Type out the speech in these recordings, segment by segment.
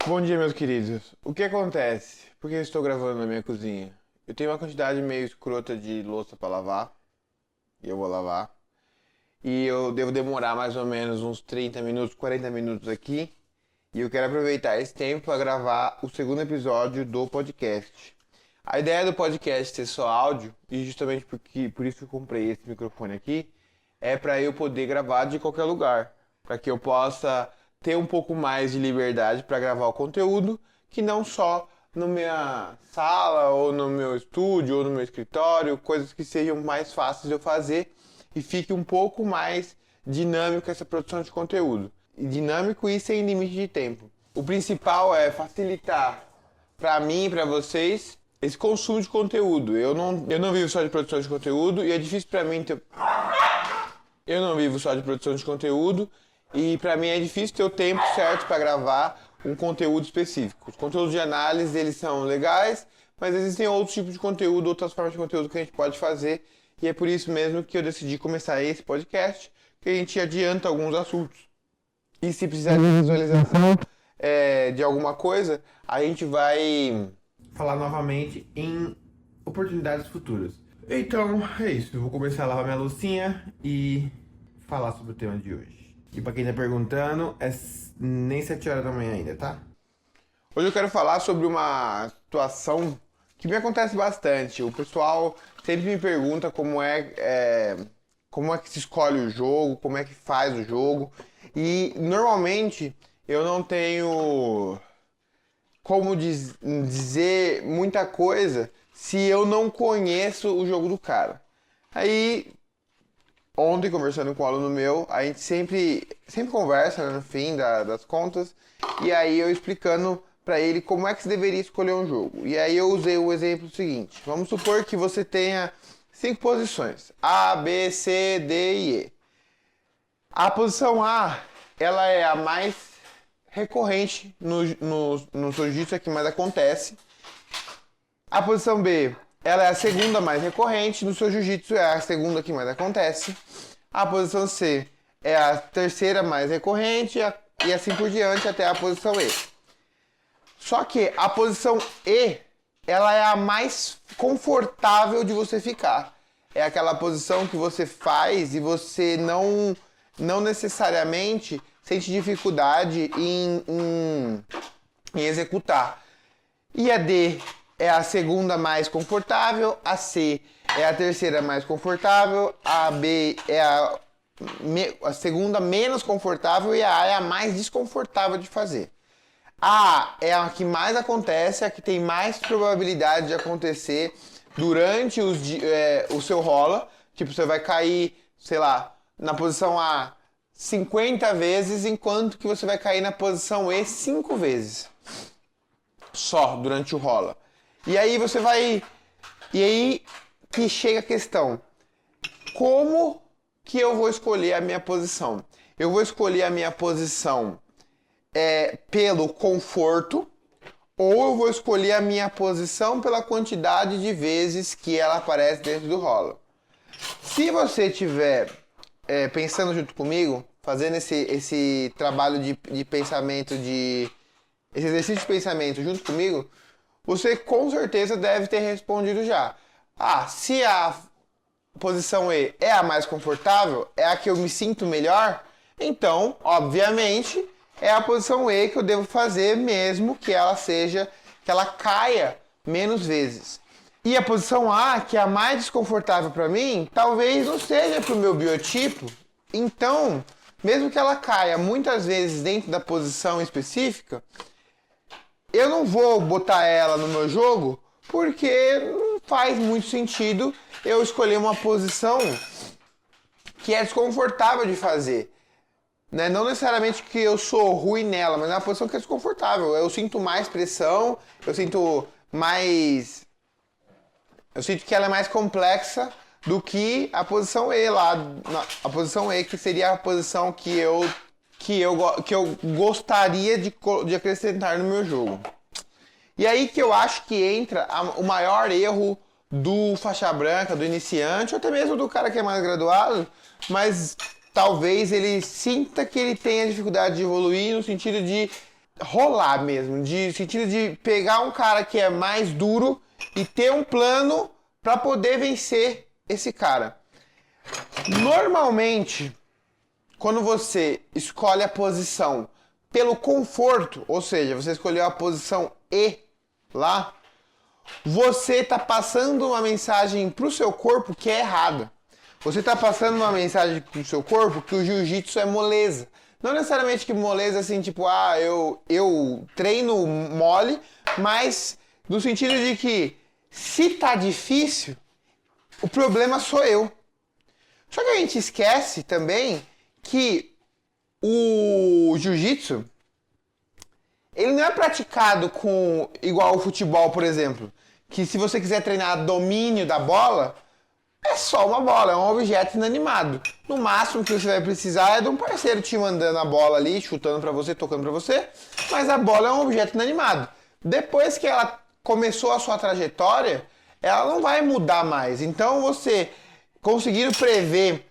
Bom dia, meus queridos. O que acontece? Por que eu estou gravando na minha cozinha? Eu tenho uma quantidade meio escrota de louça para lavar, e eu vou lavar. E eu devo demorar mais ou menos uns 30 minutos, 40 minutos aqui. E eu quero aproveitar esse tempo para gravar o segundo episódio do podcast. A ideia do podcast ser só áudio, e justamente por isso que eu comprei esse microfone aqui, é para eu poder gravar de qualquer lugar. Para que eu possa ter um pouco mais de liberdade para gravar o conteúdo, que não só na minha sala, ou no meu estúdio, ou no meu escritório, coisas que sejam mais fáceis de eu fazer e fique um pouco mais dinâmico essa produção de conteúdo. E dinâmico e sem limite de tempo. O principal é facilitar para mim e para vocês esse consumo de conteúdo. Eu não vivo só de produção de conteúdo e é difícil para mim ter... Eu não vivo só de produção de conteúdo e para mim é difícil ter o tempo certo para gravar um conteúdo específico. Os conteúdos de análise, eles são legais, mas existem outros tipos de conteúdo, outras formas de conteúdo que a gente pode fazer, e é por isso mesmo que eu decidi começar esse podcast, que a gente adianta alguns assuntos. E se precisar de visualização de alguma coisa, a gente vai falar novamente em oportunidades futuras. Então, é isso. Eu vou começar a lavar minha loucinha e falar sobre o tema de hoje. E pra quem tá perguntando, é nem 7 horas da manhã ainda, tá? Hoje eu quero falar sobre uma situação que me acontece bastante. O pessoal sempre me pergunta como é que se escolhe o jogo, como é que faz o jogo. E normalmente eu não tenho como dizer muita coisa se eu não conheço o jogo do cara. Aí, ontem, conversando com um aluno meu, a gente sempre conversa, né, no fim das contas, e aí eu explicando para ele como é que se deveria escolher um jogo. E aí eu usei o exemplo seguinte: vamos supor que você tenha 5 posições, A, B, C, D e E. A posição A, ela é a mais recorrente no jiu-jitsu, é que mais acontece. A posição B, ela é a segunda mais recorrente, no seu jiu-jitsu é a segunda que mais acontece. A posição C é a terceira mais recorrente e assim por diante até a posição E. Só que a posição E, ela é a mais confortável de você ficar. É aquela posição que você faz e você não necessariamente sente dificuldade em executar. E a D é a segunda mais confortável, a C é a terceira mais confortável, a B é a segunda menos confortável e a A é a mais desconfortável de fazer. A é a que mais acontece, a que tem mais probabilidade de acontecer durante o seu rola. Tipo, você vai cair, sei lá, na posição A 50 vezes, enquanto que você vai cair na posição E 5 vezes. Só durante o rola. E aí você vai... E aí que chega a questão. Como que eu vou escolher a minha posição? Eu vou escolher a minha posição pelo conforto, ou eu vou escolher a minha posição pela quantidade de vezes que ela aparece dentro do rola. Se você estiver pensando junto comigo, fazendo esse trabalho de pensamento, esse exercício de pensamento junto comigo, você com certeza deve ter respondido já. Se a posição E é a mais confortável, é a que eu me sinto melhor, então, obviamente, é a posição E que eu devo fazer mesmo que ela caia menos vezes. E a posição A, que é a mais desconfortável para mim, talvez não seja para o meu biotipo. Então, mesmo que ela caia muitas vezes dentro da posição específica, eu não vou botar ela no meu jogo porque não faz muito sentido eu escolher uma posição que é desconfortável de fazer. Né? Não necessariamente que eu sou ruim nela, mas é uma posição que é desconfortável. Eu sinto mais pressão, eu sinto que ela é mais complexa do que a posição E lá. A posição E, que seria a posição que eu gostaria de acrescentar no meu jogo. E aí que eu acho que entra o maior erro do faixa branca, do iniciante, ou até mesmo do cara que é mais graduado, mas talvez ele sinta que ele tenha dificuldade de evoluir no sentido de rolar mesmo, de sentido de pegar um cara que é mais duro e ter um plano para poder vencer esse cara. Normalmente, quando você escolhe a posição pelo conforto, ou seja, você escolheu a posição E lá, você está passando uma mensagem para o seu corpo que é errada. Você está passando uma mensagem para o seu corpo que o jiu-jitsu é moleza. Não necessariamente que moleza assim, tipo, eu treino mole, mas no sentido de que se tá difícil, o problema sou eu. Só que a gente esquece também que o jiu-jitsu, ele não é praticado com igual o futebol, por exemplo, que se você quiser treinar domínio da bola, é só uma bola, é um objeto inanimado. No máximo que você vai precisar é de um parceiro te mandando a bola ali, chutando pra você, tocando pra você, mas a bola é um objeto inanimado. Depois que ela começou a sua trajetória, ela não vai mudar mais. Então você conseguindo prever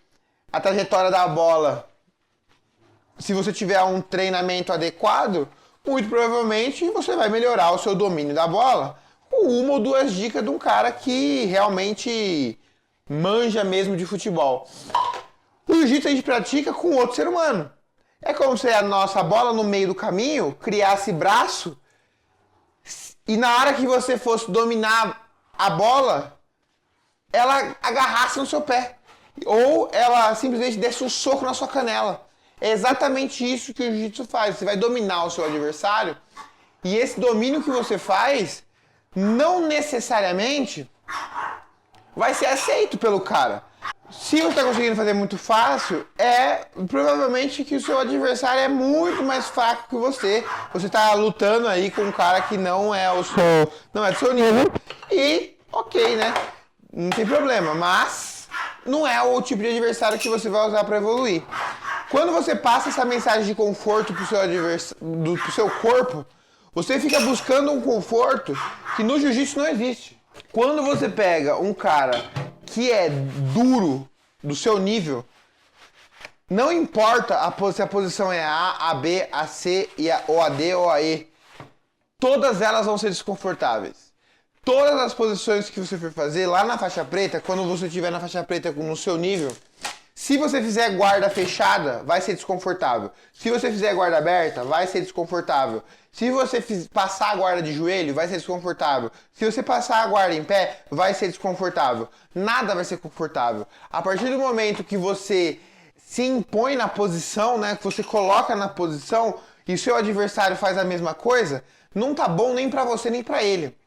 a trajetória da bola, se você tiver um treinamento adequado, muito provavelmente você vai melhorar o seu domínio da bola com uma ou duas dicas de um cara que realmente manja mesmo de futebol. O jiu-jitsu a gente pratica com outro ser humano. É como se a nossa bola no meio do caminho criasse braço e na hora que você fosse dominar a bola, ela agarrasse no seu pé. Ou ela simplesmente desse um soco na sua canela. É exatamente isso que o jiu-jitsu faz. Você vai dominar o seu adversário e esse domínio que você faz não necessariamente vai ser aceito pelo cara. Se você está conseguindo fazer muito fácil, é provavelmente que o seu adversário é muito mais fraco que você. Você está lutando aí com um cara que não é do seu nível. E ok, né? Não tem problema, mas não é o tipo de adversário que você vai usar para evoluir. Quando você passa essa mensagem de conforto pro seu corpo, você fica buscando um conforto que no jiu-jitsu não existe. Quando você pega um cara que é duro do seu nível, não importa se a posição é A, a B, a C, ou a D ou a E, todas elas vão ser desconfortáveis. Todas as posições que você for fazer lá na faixa preta, quando você estiver na faixa preta no seu nível, se você fizer guarda fechada, vai ser desconfortável. Se você fizer guarda aberta, vai ser desconfortável. Se você passar a guarda de joelho, vai ser desconfortável. Se você passar a guarda em pé, vai ser desconfortável. Nada vai ser confortável. A partir do momento que você se impõe na posição, né, que você coloca na posição e o seu adversário faz a mesma coisa, não tá bom nem pra você nem pra ele.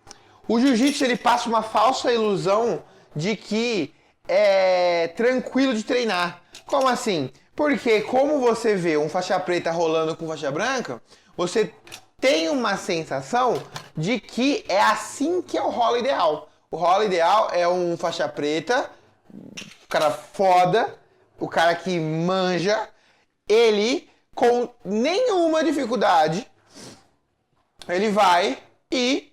O jiu-jitsu ele passa uma falsa ilusão de que é tranquilo de treinar. Como assim? Porque como você vê um faixa preta rolando com faixa branca, você tem uma sensação de que é assim que é o rolo ideal. O rolo ideal é um faixa preta, o cara foda, o cara que manja, ele com nenhuma dificuldade, ele vai e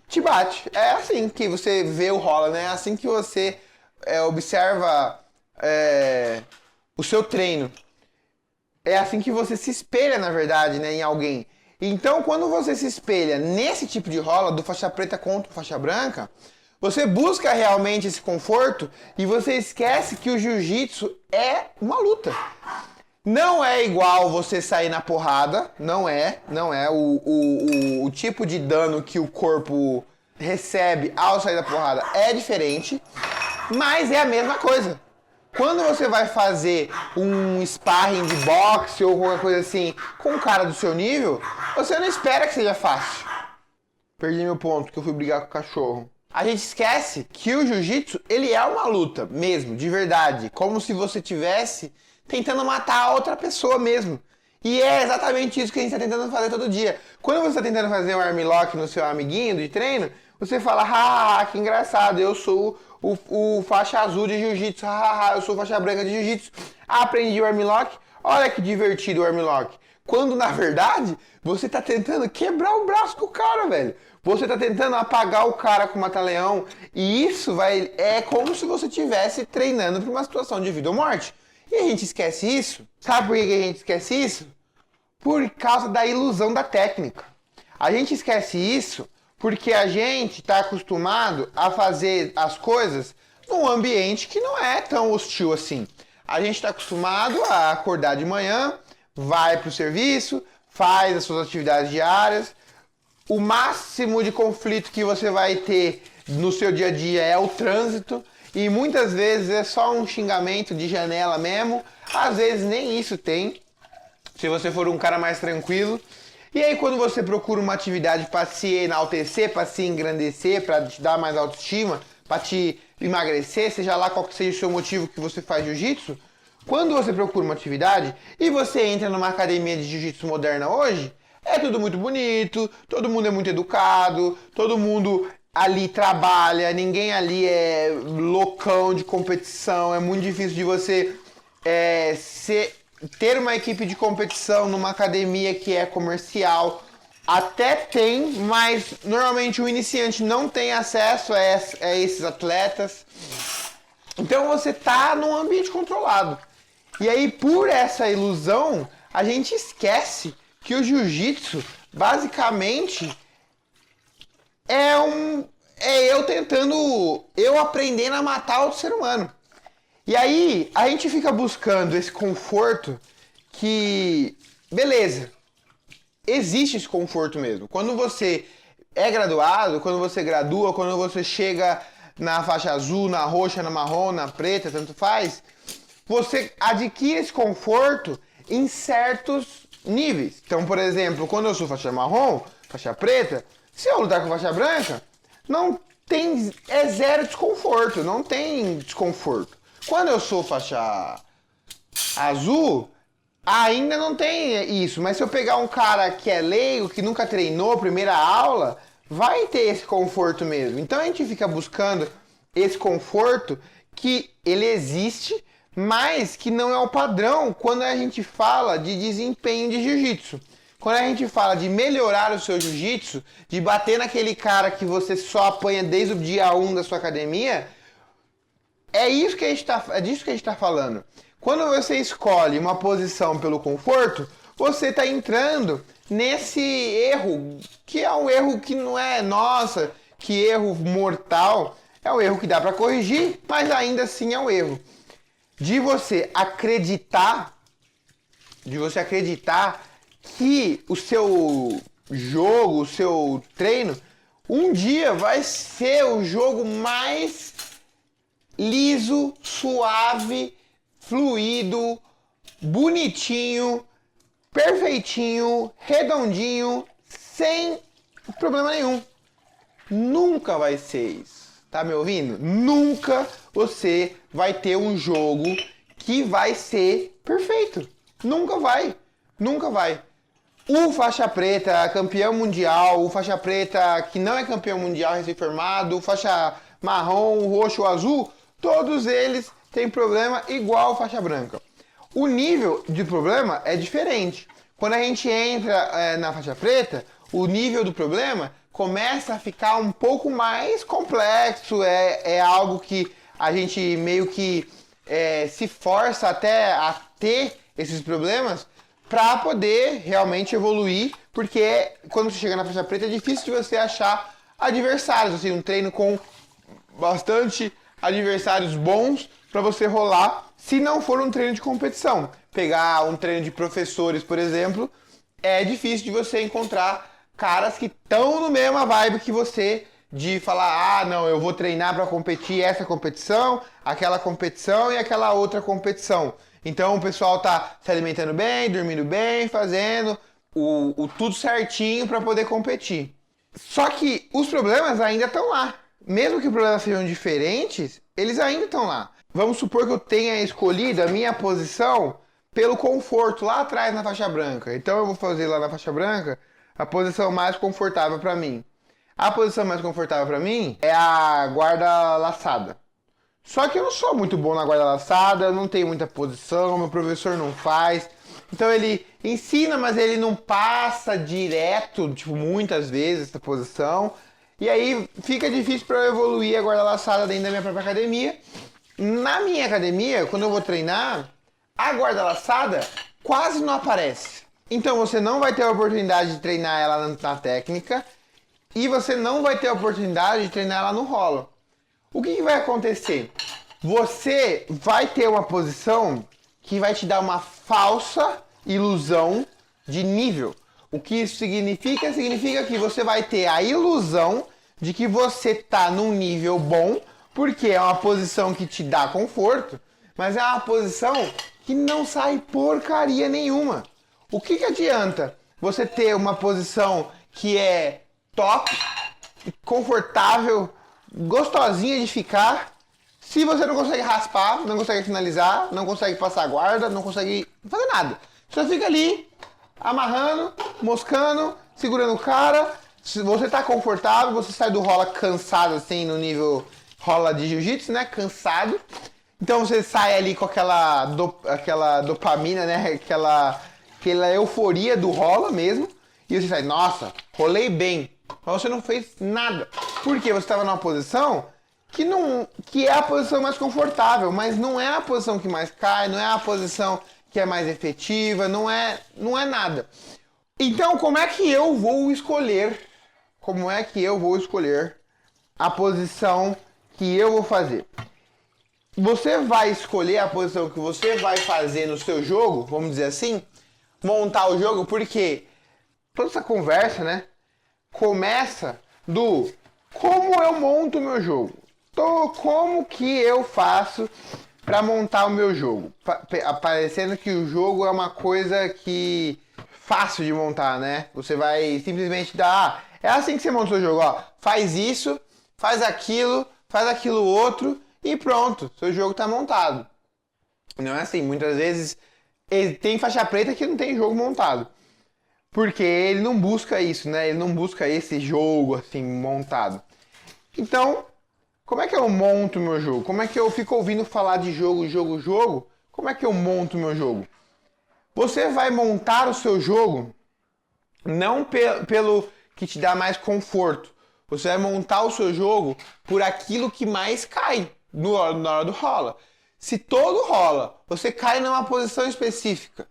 te bate. É assim que você vê o rola, né? É assim que você observa o seu treino. É assim que você se espelha, na verdade, né, em alguém. Então, quando você se espelha nesse tipo de rola, do faixa preta contra faixa branca, você busca realmente esse conforto e você esquece que o jiu-jitsu é uma luta. Não é igual você sair na porrada, não é o tipo de dano que o corpo recebe ao sair da porrada é diferente, mas é a mesma coisa. Quando você vai fazer um sparring de boxe ou qualquer coisa assim com um cara do seu nível, você não espera que seja fácil. Perdi meu ponto, que eu fui brigar com o cachorro. A gente esquece que o jiu-jitsu, ele é uma luta mesmo, de verdade. Como se você tivesse tentando matar a outra pessoa mesmo. E é exatamente isso que a gente está tentando fazer todo dia. Quando você está tentando fazer um armlock no seu amiguinho de treino, você fala, ah, que engraçado, eu sou o faixa azul de jiu-jitsu, eu sou faixa branca de jiu-jitsu, aprendi o armlock, olha que divertido o armlock. Quando, na verdade, você tá tentando quebrar o braço do cara, velho. Você tá tentando apagar o cara com o mata-leão, e isso é como se você estivesse treinando para uma situação de vida ou morte. E a gente esquece isso. Sabe por que a gente esquece isso? por causa da ilusão da técnica. A gente esquece isso porque a gente está acostumado a fazer as coisas num ambiente que não é tão hostil assim. A gente está acostumado a acordar de manhã, vai para o serviço, faz as suas atividades diárias. O máximo de conflito que você vai ter no seu dia a dia é o trânsito. E muitas vezes é só um xingamento de janela mesmo. Às vezes nem isso tem, se você for um cara mais tranquilo. E aí quando você procura uma atividade para se enaltecer, para se engrandecer, para te dar mais autoestima, para te emagrecer, seja lá qual que seja o seu motivo que você faz jiu-jitsu, quando você procura uma atividade e você entra numa academia de jiu-jitsu moderna hoje, é tudo muito bonito, todo mundo é muito educado, todo mundo ali trabalha, ninguém ali é loucão de competição, é muito difícil de você ter uma equipe de competição numa academia que é comercial. Até tem, mas normalmente o iniciante não tem acesso a esses atletas. Então você tá num ambiente controlado. E aí por essa ilusão, a gente esquece que o jiu-jitsu basicamente é eu aprendendo a matar outro ser humano. E aí a gente fica buscando esse conforto que, beleza, existe esse conforto mesmo. Quando você é graduado, quando você gradua, quando você chega na faixa azul, na roxa, na marrom, na preta, tanto faz, você adquire esse conforto em certos níveis. Então, por exemplo, quando eu sou faixa marrom, faixa preta, se eu lutar com faixa branca, é zero desconforto, não tem desconforto. Quando eu sou faixa azul, ainda não tem isso, mas se eu pegar um cara que é leigo, que nunca treinou, primeira aula, vai ter esse conforto mesmo. Então a gente fica buscando esse conforto que ele existe, mas que não é o padrão quando a gente fala de desempenho de jiu-jitsu. Quando a gente fala de melhorar o seu jiu-jitsu, de bater naquele cara que você só apanha desde o dia 1 da sua academia, é disso que a gente está falando. Quando você escolhe uma posição pelo conforto, você está entrando nesse erro, que é um erro que não é, nossa, que erro mortal. É um erro que dá para corrigir, mas ainda assim é um erro. De você acreditar que o seu jogo, o seu treino, um dia vai ser o jogo mais liso, suave, fluido, bonitinho, perfeitinho, redondinho, sem problema nenhum. Nunca vai ser isso. Tá me ouvindo? Nunca você vai ter um jogo que vai ser perfeito. Nunca vai. Nunca vai. O faixa preta campeão mundial, o faixa preta que não é campeão mundial recém-formado, o faixa marrom, o roxo, o azul, todos eles têm problema igual faixa branca. O nível de problema é diferente. Quando a gente entra na faixa preta, o nível do problema começa a ficar um pouco mais complexo, é algo que a gente meio que se força até a ter esses problemas para poder realmente evoluir, porque quando você chega na faixa preta é difícil de você achar adversários, assim, um treino com bastante adversários bons para você rolar, se não for um treino de competição. Pegar um treino de professores, por exemplo, é difícil de você encontrar caras que estão no mesma vibe que você, de falar, não, eu vou treinar para competir essa competição, aquela competição e aquela outra competição. Então o pessoal tá se alimentando bem, dormindo bem, fazendo o tudo certinho para poder competir. Só que os problemas ainda estão lá. Mesmo que os problemas sejam diferentes, eles ainda estão lá. Vamos supor que eu tenha escolhido a minha posição pelo conforto lá atrás na faixa branca. Então eu vou fazer lá na faixa branca a posição mais confortável para mim. A posição mais confortável para mim é a guarda laçada. Só que eu não sou muito bom na guarda laçada, não tenho muita posição, meu professor não faz. Então ele ensina, mas ele não passa direto, tipo, muitas vezes essa posição. E aí fica difícil para eu evoluir a guarda laçada dentro da minha própria academia. Na minha academia, quando eu vou treinar, a guarda laçada quase não aparece. Então você não vai ter a oportunidade de treinar ela na técnica e você não vai ter a oportunidade de treinar ela no rola. O que vai acontecer? Você vai ter uma posição que vai te dar uma falsa ilusão de nível. O que isso significa? Significa que você vai ter a ilusão de que você está num nível bom, porque é uma posição que te dá conforto, mas é uma posição que não sai porcaria nenhuma. O que adianta você ter uma posição que é top, confortável, gostosinha de ficar, se você não consegue raspar, não consegue finalizar, não consegue passar guarda, não consegue fazer nada? Só fica ali, amarrando, moscando, segurando o cara. Se você tá confortável, você sai do rola cansado, assim, no nível rola de jiu-jitsu, né? Cansado. Então você sai ali com aquela dopamina, né? Aquela euforia do rola mesmo. E você sai, nossa, rolei bem. Mas você não fez nada. Porque você estava numa posição que é a posição mais confortável, mas não é a posição que mais cai, não é a posição que é mais efetiva, não é nada. Então, como é que eu vou escolher? Como é que eu vou escolher a posição que eu vou fazer? Você vai escolher a posição que você vai fazer no seu jogo, vamos dizer assim, montar o jogo, porque toda essa conversa, né, começa do como eu monto o meu jogo. Como que eu faço para montar o meu jogo? Parecendo que o jogo é uma coisa que fácil de montar, né? Você vai simplesmente dar, é assim que você monta o seu jogo, ó. Faz isso, faz aquilo outro e pronto, seu jogo tá montado. Não é assim, muitas vezes tem faixa preta que não tem jogo montado. Porque ele não busca isso, né? Ele não busca esse jogo assim montado. Então, como é que eu monto o meu jogo? Como é que eu fico ouvindo falar de jogo? Como é que eu monto o meu jogo? Você vai montar o seu jogo não pelo que te dá mais conforto. Você vai montar o seu jogo por aquilo que mais cai na hora do rola. Se todo rola, você cai numa posição específica.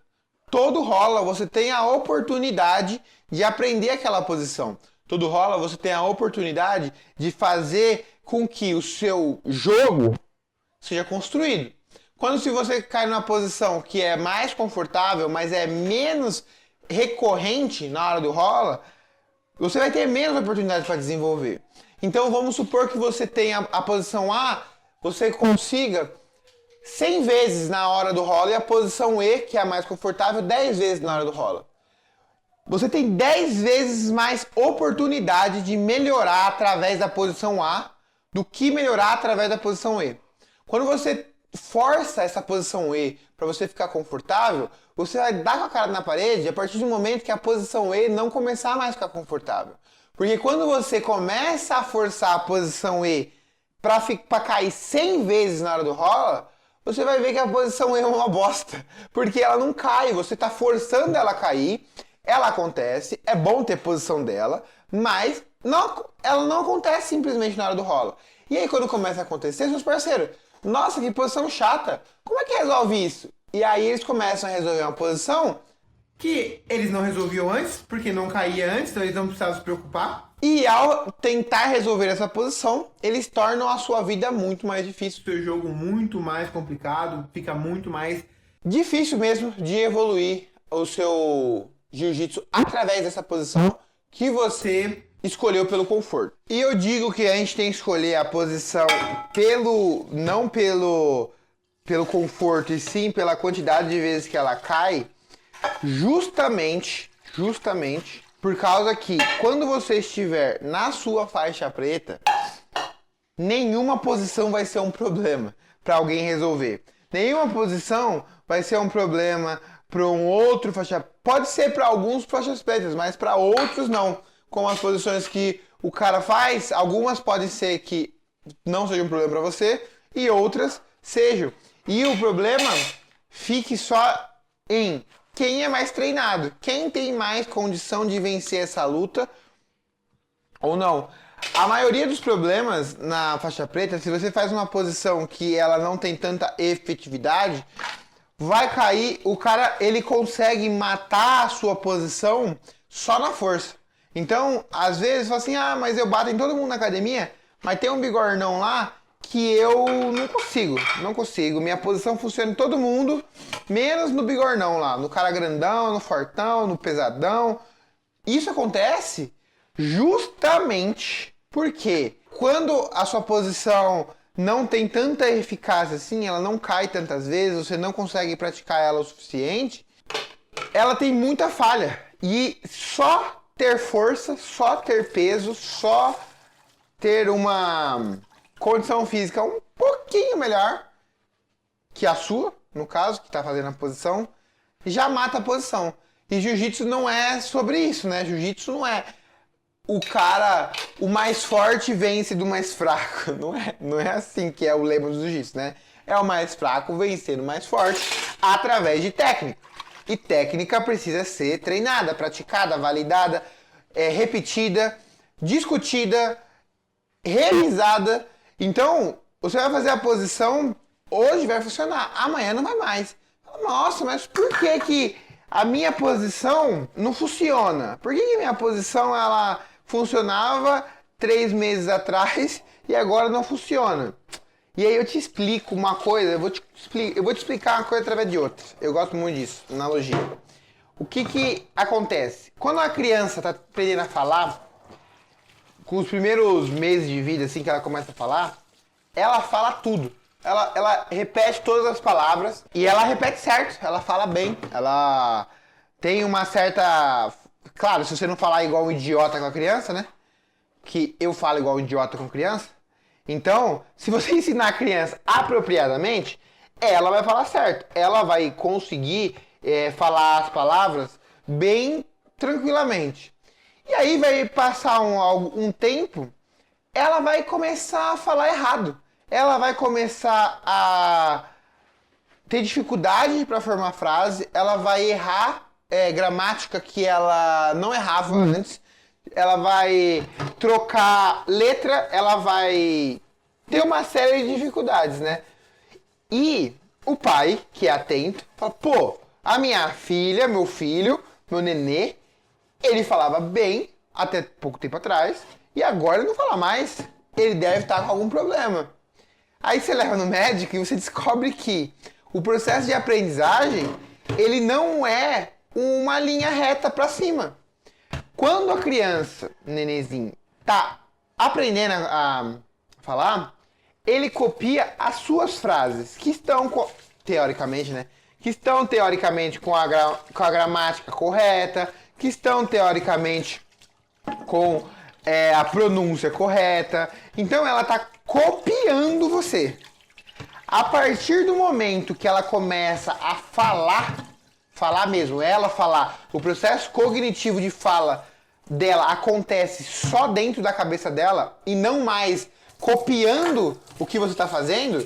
Todo rola, você tem a oportunidade de aprender aquela posição. Todo rola, você tem a oportunidade de fazer com que o seu jogo seja construído. Quando se você cai numa posição que é mais confortável, mas é menos recorrente na hora do rola, você vai ter menos oportunidade para desenvolver. Então vamos supor que você tenha a posição A, você consiga 100 vezes na hora do rola e a posição E, que é a mais confortável, 10 vezes na hora do rola. Você tem 10 vezes mais oportunidade de melhorar através da posição A do que melhorar através da posição E. Quando você força essa posição E para você ficar confortável, você vai dar com a cara na parede a partir do momento que a posição E não começar mais a ficar confortável. Porque quando você começa a forçar a posição E para cair 100 vezes na hora do rola, você vai ver que a posição E é uma bosta. Porque ela não cai, você está forçando ela a cair, ela acontece, é bom ter posição dela, mas ela não acontece simplesmente na hora do rola. E aí quando começa a acontecer, seus parceiros, nossa, que posição chata, como é que resolve isso? E aí eles começam a resolver uma posição que eles não resolviam antes, porque não caía antes, então eles não precisavam se preocupar. E ao tentar resolver essa posição, eles tornam a sua vida muito mais difícil, o seu jogo muito mais complicado, fica muito mais difícil mesmo de evoluir o seu jiu-jitsu através dessa posição que você escolheu pelo conforto. E eu digo que a gente tem que escolher a posição não pelo conforto, e sim pela quantidade de vezes que ela cai, justamente por causa que quando você estiver na sua faixa preta, nenhuma posição vai ser um problema para alguém resolver. Nenhuma posição vai ser um problema para um outro faixa. Pode ser para alguns faixas pretas, mas para outros não. Como as posições que o cara faz, algumas podem ser que não sejam um problema para você e outras sejam. E o problema fique só em quem é mais treinado, quem tem mais condição de vencer essa luta ou não. A maioria dos problemas na faixa preta, se você faz uma posição que ela não tem tanta efetividade, vai cair, o cara, ele consegue matar a sua posição só na força. Então, às vezes, fala assim, mas eu bato em todo mundo na academia, mas tem um bigornão lá que eu não consigo. Minha posição funciona em todo mundo, menos no bigornão lá, no cara grandão, no fortão, no pesadão. Isso acontece justamente porque quando a sua posição não tem tanta eficácia assim, ela não cai tantas vezes, você não consegue praticar ela o suficiente, ela tem muita falha. E só ter força, só ter peso, só ter uma condição física um pouquinho melhor que a sua, no caso, que está fazendo a posição, já mata a posição. E jiu-jitsu não é sobre isso, né? Jiu-jitsu não é o mais forte vence do mais fraco. Não é assim que é o lema do jiu-jitsu, né? É o mais fraco vencendo o mais forte através de técnica. E técnica precisa ser treinada, praticada, validada, repetida, discutida, revisada. Então, você vai fazer a posição, hoje vai funcionar, amanhã não vai mais. Nossa, mas por que a minha posição não funciona? Por que minha posição ela funcionava 3 meses atrás e agora não funciona? E aí eu te explico uma coisa, eu vou te explicar uma coisa através de outra. Eu gosto muito disso, analogia. O que acontece? Quando a criança está aprendendo a falar, com os primeiros meses de vida, assim que ela começa a falar, ela fala tudo. Ela repete todas as palavras e ela repete certo, ela fala bem, ela tem uma certa... Claro, se você não falar igual um idiota com a criança, né? Que eu falo igual um idiota com criança. Então, se você ensinar a criança apropriadamente, ela vai falar certo. Ela vai conseguir falar as palavras bem tranquilamente. E aí vai passar um tempo, ela vai começar a falar errado. Ela vai começar a ter dificuldade para formar frase, ela vai errar gramática que ela não errava antes, ela vai trocar letra, ela vai ter uma série de dificuldades, né? E o pai, que é atento, fala, pô, a minha filha, meu filho, meu nenê, ele falava bem até pouco tempo atrás e agora não fala mais. Ele deve estar com algum problema. Aí você leva no médico e você descobre que o processo de aprendizagem, ele não é uma linha reta para cima. Quando a criança, nenenzinho, tá aprendendo a falar, ele copia as suas frases, que estão, teoricamente, né? Que estão, teoricamente, com a gramática correta, que estão, teoricamente, com a pronúncia correta. Então, ela tá copiando você. A partir do momento que ela começa a falar mesmo, o processo cognitivo de fala dela acontece só dentro da cabeça dela e não mais copiando o que você está fazendo,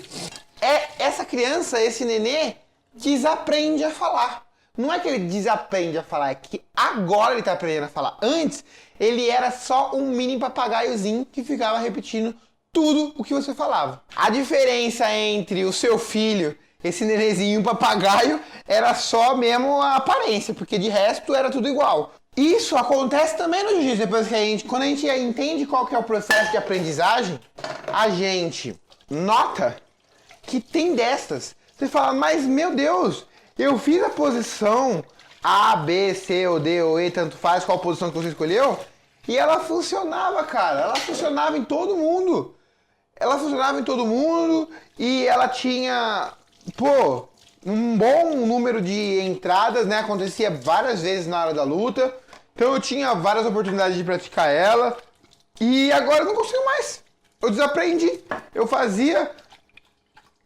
essa criança, esse nenê, desaprende a falar. Não é que ele desaprende a falar, é que agora ele está aprendendo a falar. Antes, ele era só um mini papagaiozinho que ficava repetindo tudo o que você falava. A diferença entre o seu filho, esse nenenzinho e o papagaio, era só mesmo a aparência, porque de resto era tudo igual. Isso acontece também no jiu-jitsu, depois que quando a gente entende qual que é o processo de aprendizagem, a gente nota que tem destas. Você fala, mas meu Deus, eu fiz a posição A, B, C, ou D, ou E, tanto faz, qual posição que você escolheu, e ela funcionava, cara, ela funcionava em todo mundo. Ela funcionava em todo mundo e ela tinha, um bom número de entradas, né? Acontecia várias vezes na hora da luta. Então eu tinha várias oportunidades de praticar ela. E agora eu não consigo mais. Eu desaprendi. Eu fazia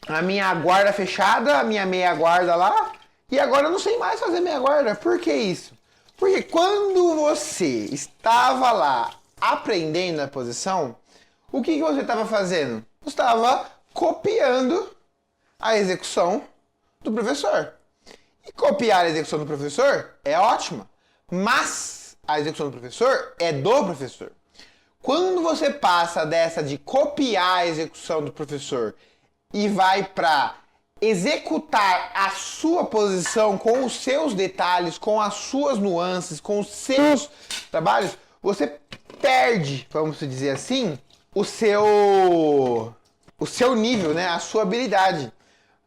a minha guarda fechada, a minha meia guarda lá. E agora eu não sei mais fazer meia guarda. Por que isso? Porque quando você estava lá aprendendo a posição, o que você estava fazendo? Você estava copiando a execução do professor. E copiar a execução do professor é ótima, mas a execução do professor é do professor. Quando você passa dessa de copiar a execução do professor e vai para executar a sua posição com os seus detalhes, com as suas nuances, com os seus trabalhos, você perde, vamos dizer assim, o seu nível, né? A sua habilidade.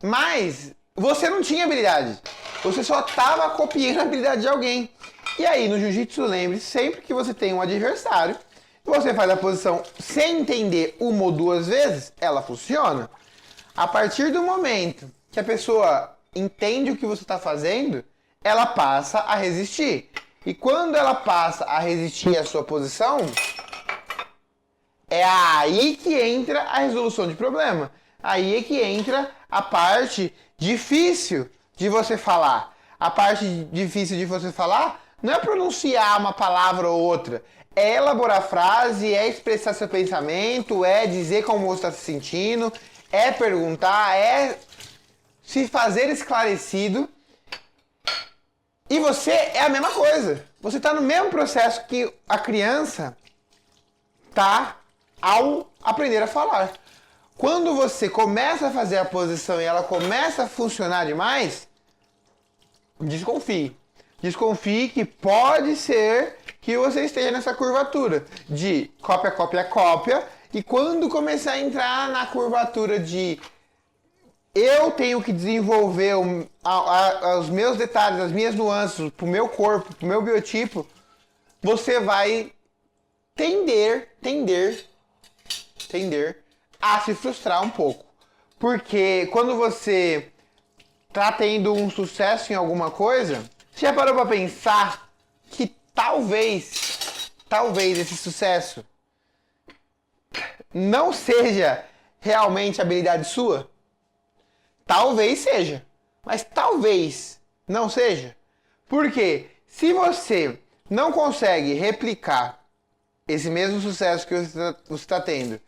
Mas você não tinha habilidade. Você só estava copiando a habilidade de alguém. E aí, no jiu-jitsu, lembre, sempre que você tem um adversário, você faz a posição sem entender uma ou duas vezes, ela funciona. A partir do momento que a pessoa entende o que você está fazendo, ela passa a resistir. E quando ela passa a resistir à sua posição, é aí que entra a resolução de problema. Aí é que entra a parte difícil de você falar. A parte difícil de você falar não é pronunciar uma palavra ou outra. É elaborar frase, é expressar seu pensamento, é dizer como você está se sentindo, é perguntar, é se fazer esclarecido. E você é a mesma coisa. Você está no mesmo processo que a criança está ao aprender a falar. Quando você começa a fazer a posição e ela começa a funcionar demais, desconfie. Desconfie que pode ser que você esteja nessa curvatura de cópia, cópia, cópia. E quando começar a entrar na curvatura de eu tenho que desenvolver os meus detalhes, as minhas nuances, pro meu corpo, pro meu biotipo, você vai tender a se frustrar um pouco. Porque quando você tá tendo um sucesso em alguma coisa, você já parou pra pensar que talvez esse sucesso não seja realmente habilidade sua? Talvez seja, mas talvez não seja. Porque se você não consegue replicar esse mesmo sucesso que você está tendo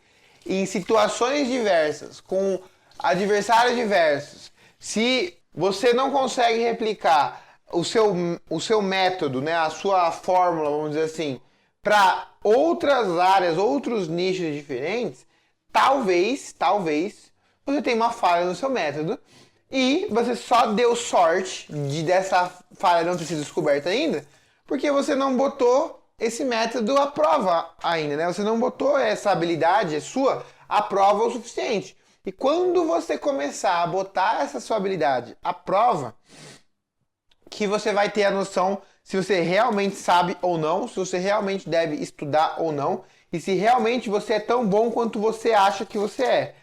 em situações diversas, com adversários diversos, se você não consegue replicar o seu método, né, a sua fórmula, vamos dizer assim, para outras áreas, outros nichos diferentes, talvez você tenha uma falha no seu método e você só deu sorte dessa falha não ter sido descoberta ainda, porque você não botou esse método à prova ainda, né? Você não botou essa habilidade sua à prova o suficiente. E quando você começar a botar essa sua habilidade à prova, que você vai ter a noção se você realmente sabe ou não, se você realmente deve estudar ou não, e se realmente você é tão bom quanto você acha que você é.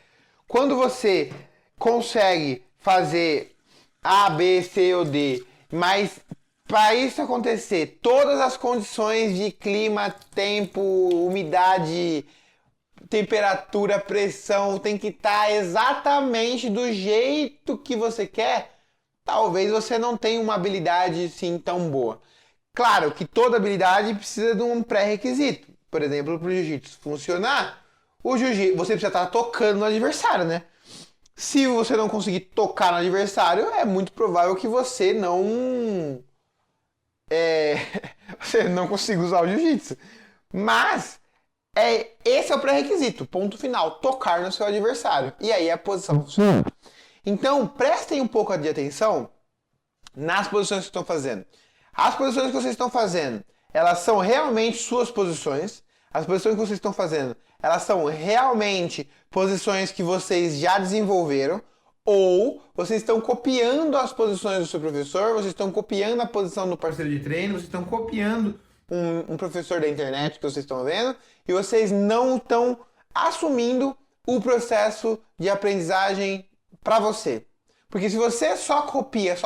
Quando você consegue fazer A, B, C ou D, mas para isso acontecer, todas as condições de clima, tempo, umidade, temperatura, pressão tem que estar exatamente do jeito que você quer, talvez você não tenha uma habilidade assim tão boa. Claro que toda habilidade precisa de um pré-requisito. Por exemplo, para o jiu-jitsu funcionar, você precisa estar tocando no adversário, né? Se você não conseguir tocar no adversário, é muito provável que você não você não consiga usar o jiu-jitsu. Mas esse é o pré-requisito, ponto final, tocar no seu adversário. E aí a posição funciona. Então, prestem um pouco de atenção nas posições que estão fazendo. As posições que vocês estão fazendo, elas são realmente suas posições. As posições que vocês estão fazendo, elas são realmente posições que vocês já desenvolveram, ou vocês estão copiando as posições do seu professor, vocês estão copiando a posição do parceiro de treino, vocês estão copiando um professor da internet que vocês estão vendo, e vocês não estão assumindo o processo de aprendizagem para você. Porque se você só copia,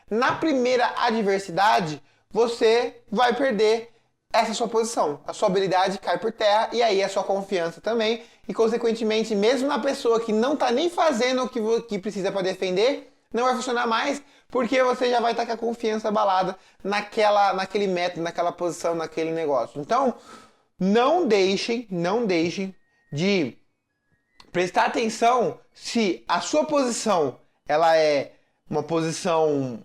na primeira adversidade, você vai perder essa sua posição. A sua habilidade cai por terra e aí a sua confiança também. E, consequentemente, mesmo na pessoa que não está nem fazendo o que precisa para defender, não vai funcionar mais, porque você já vai estar com a confiança abalada naquele método, naquela posição, naquele negócio. Então, não deixem de prestar atenção se a sua posição ela é uma posição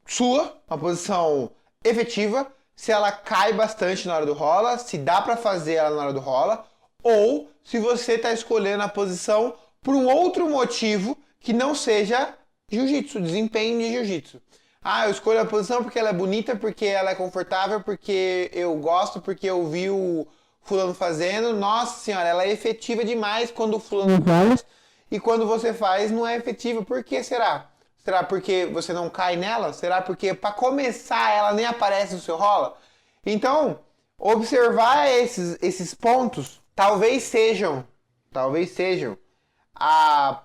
sua, uma posição efetiva, se ela cai bastante na hora do rola, se dá para fazer ela na hora do rola, ou se você está escolhendo a posição por um outro motivo que não seja jiu-jitsu, desempenho de jiu-jitsu. Ah, eu escolho a posição porque ela é bonita, porque ela é confortável, porque eu gosto, porque eu vi o fulano fazendo. Nossa senhora, ela é efetiva demais quando o fulano faz. E quando você faz, não é efetiva. Por que será? Será porque você não cai nela? Será porque, para começar, ela nem aparece no seu rola? Então, observar esses pontos talvez sejam a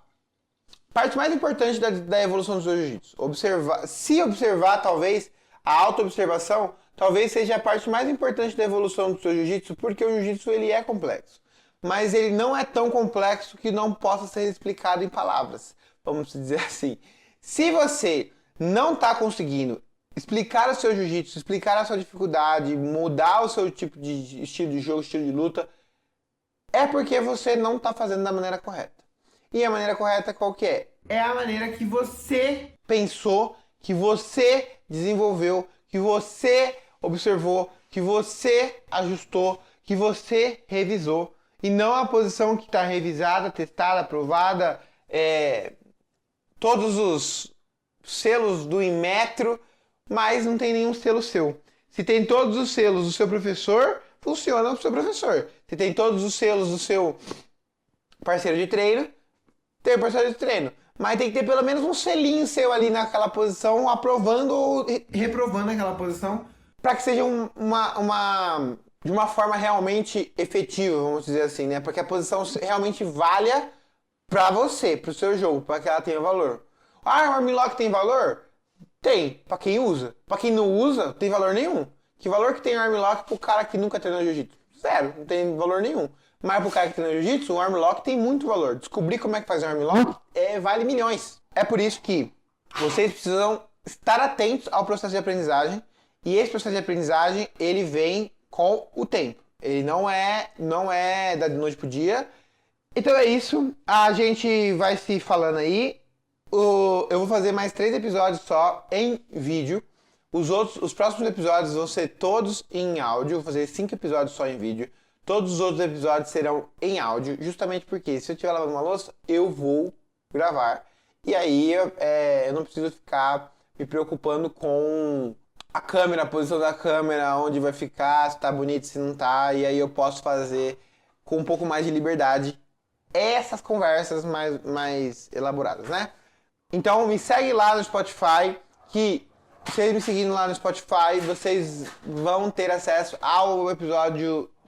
parte mais importante da evolução do seu jiu-jitsu. Se observar, talvez, a auto-observação, talvez seja a parte mais importante da evolução do seu jiu-jitsu, porque o jiu-jitsu ele é complexo. Mas ele não é tão complexo que não possa ser explicado em palavras, vamos dizer assim. Se você não está conseguindo explicar o seu jiu-jitsu, explicar a sua dificuldade, mudar o seu tipo de estilo de jogo, estilo de luta, é porque você não está fazendo da maneira correta. E a maneira correta qual que é? É a maneira que você pensou, que você desenvolveu, que você observou, que você ajustou, que você revisou. E não a posição que está revisada, testada, aprovada, todos os selos do Inmetro, mas não tem nenhum selo seu. Se tem todos os selos do seu professor, funciona para o seu professor. Se tem todos os selos do seu parceiro de treino, tem o parceiro de treino. Mas tem que ter pelo menos um selinho seu ali naquela posição, aprovando ou reprovando aquela posição, para que seja de uma forma realmente efetiva, vamos dizer assim, né? Para que a posição realmente valha para você, para o seu jogo, para que ela tenha valor. Ah, o armlock tem valor? Tem, para quem usa. Para quem não usa, tem valor nenhum. Que valor que tem o armlock pro cara que nunca treinou jiu-jitsu? Zero, não tem valor nenhum. Mas pro cara que treina jiu-jitsu, o armlock tem muito valor. Descobrir como é que faz o armlock vale milhões. É por isso que vocês precisam estar atentos ao processo de aprendizagem. E esse processo de aprendizagem, ele vem com o tempo. Ele não é da noite pro dia. Então é isso. A gente vai se falando aí. Eu vou fazer mais 3 episódios só em vídeo. Os próximos episódios vão ser todos em áudio. Vou fazer 5 episódios só em vídeo. Todos os outros episódios serão em áudio, justamente porque se eu estiver lavando uma louça, eu vou gravar. E aí eu não preciso ficar me preocupando com a câmera, a posição da câmera, onde vai ficar, se tá bonito, se não tá. E aí eu posso fazer com um pouco mais de liberdade essas conversas mais elaboradas, né? Então me segue lá no Spotify, que vocês me seguindo lá no Spotify, vocês vão ter acesso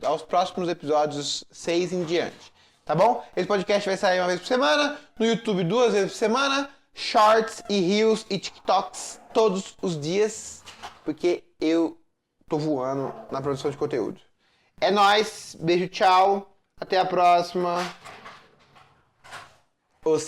aos próximos episódios 6 em diante, tá bom? Esse podcast vai sair uma vez por semana, no YouTube 2 vezes por semana, Shorts e Reels e TikToks todos os dias, porque eu tô voando na produção de conteúdo. É nóis, beijo, tchau, até a próxima. Os